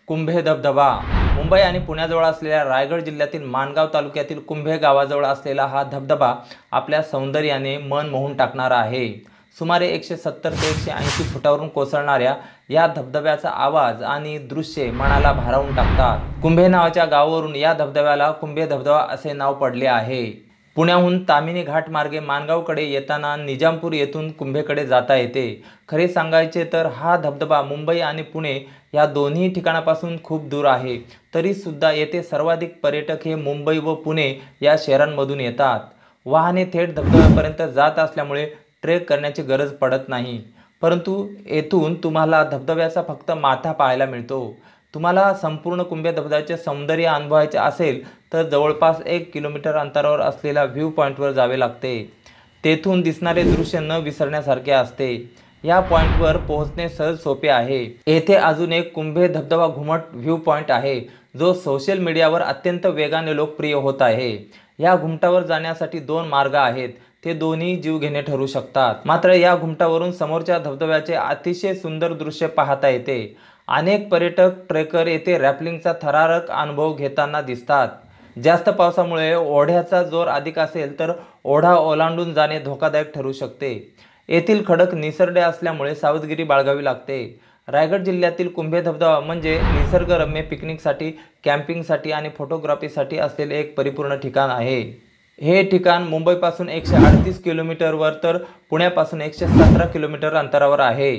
कुंभे धबधबा मुंबई आणि पुण्याजवळ असलेल्या रायगड जिल्ह्यातील माणगाव तालुक्यातील कुंभे गावाजवळ असलेला हा धबधबा आपल्या सौंदर्याने मन मोहून टाकणारा आहे। सुमारे 170 ते 180 फुटावरून कोसळणाऱ्या या धबधब्याचा आवाज आणि दृश्ये मनाला भारावून टाकतात। कुंभे नावाच्या गावावरून या धबधब्याला कुंभे धबधबा असे नाव पडले आहे। पुण्याहून ताम्हिणी घाट मार्गे माणगावकडे येताना निजामपूर येथून कुंभेकडे जाता येते। खरे सांगायचे तर हा धबधबा मुंबई आणि पुणे या दोन्ही ठिकाणापासून खूप दूर आहे, तरी सुद्धा येथे सर्वाधिक पर्यटक हे मुंबई व पुणे या शहरांमधून येतात। वाहने थेट धबधब्यापर्यंत जात असल्यामुळे ट्रेक करण्याची गरज पडत नाही, परंतु येथून तुम्हाला धबधब्याचा फक्त माथा पाहायला मिळतो। तुम्हाला संपूर्ण कुंभे धबधब्याचे सौंदर्य अनुभवायचे असेल तर जवळपास 1 किलोमीटर अंतरावर असलेल्या व्ह्यू पॉईंटवर जावे लागते। तेथून दिसणारे दृश्य न विसरण्यासारखे असते। या पॉईंटवर पोहोचणे सहज सोपे आहे। येथे अजून एक कुंभे धबधबा घुमट व्ह्यू पॉईंट आहे, जो सोशल मीडियावर अत्यंत वेगाने लोकप्रिय होत आहे। या घुमटावर जाण्यासाठी 2 मार्ग आहेत, ते दोन्ही जीवघेणे ठरू शकतात। मात्र या घुमटावरून समोरच्या धबधब्याचे अतिशय सुंदर दृश्य पाहता येते। अनेक पर्यटक ट्रेकर येथे रॅपलिंगचा थरारक अनुभव घेताना दिसतात। जास्त पावसामुळे ओढ्याचा जोर अधिक असेल तर ओढा ओलांडून जाणे धोकादायक ठरू शकते। येथील खडक निसरडे असल्यामुळे सावधगिरी बाळगावी लागते। रायगड जिल्ह्यातील कुंभे धबधबा म्हणजे निसर्गरम्य पिकनिकसाठी, कॅम्पिंगसाठी आणि फोटोग्राफीसाठी असलेले एक परिपूर्ण ठिकाण आहे। हे ठिकाण मुंबईपासून 138 किलोमीटरवर तर पुण्यापासून 117 किलोमीटर अंतरावर आहे।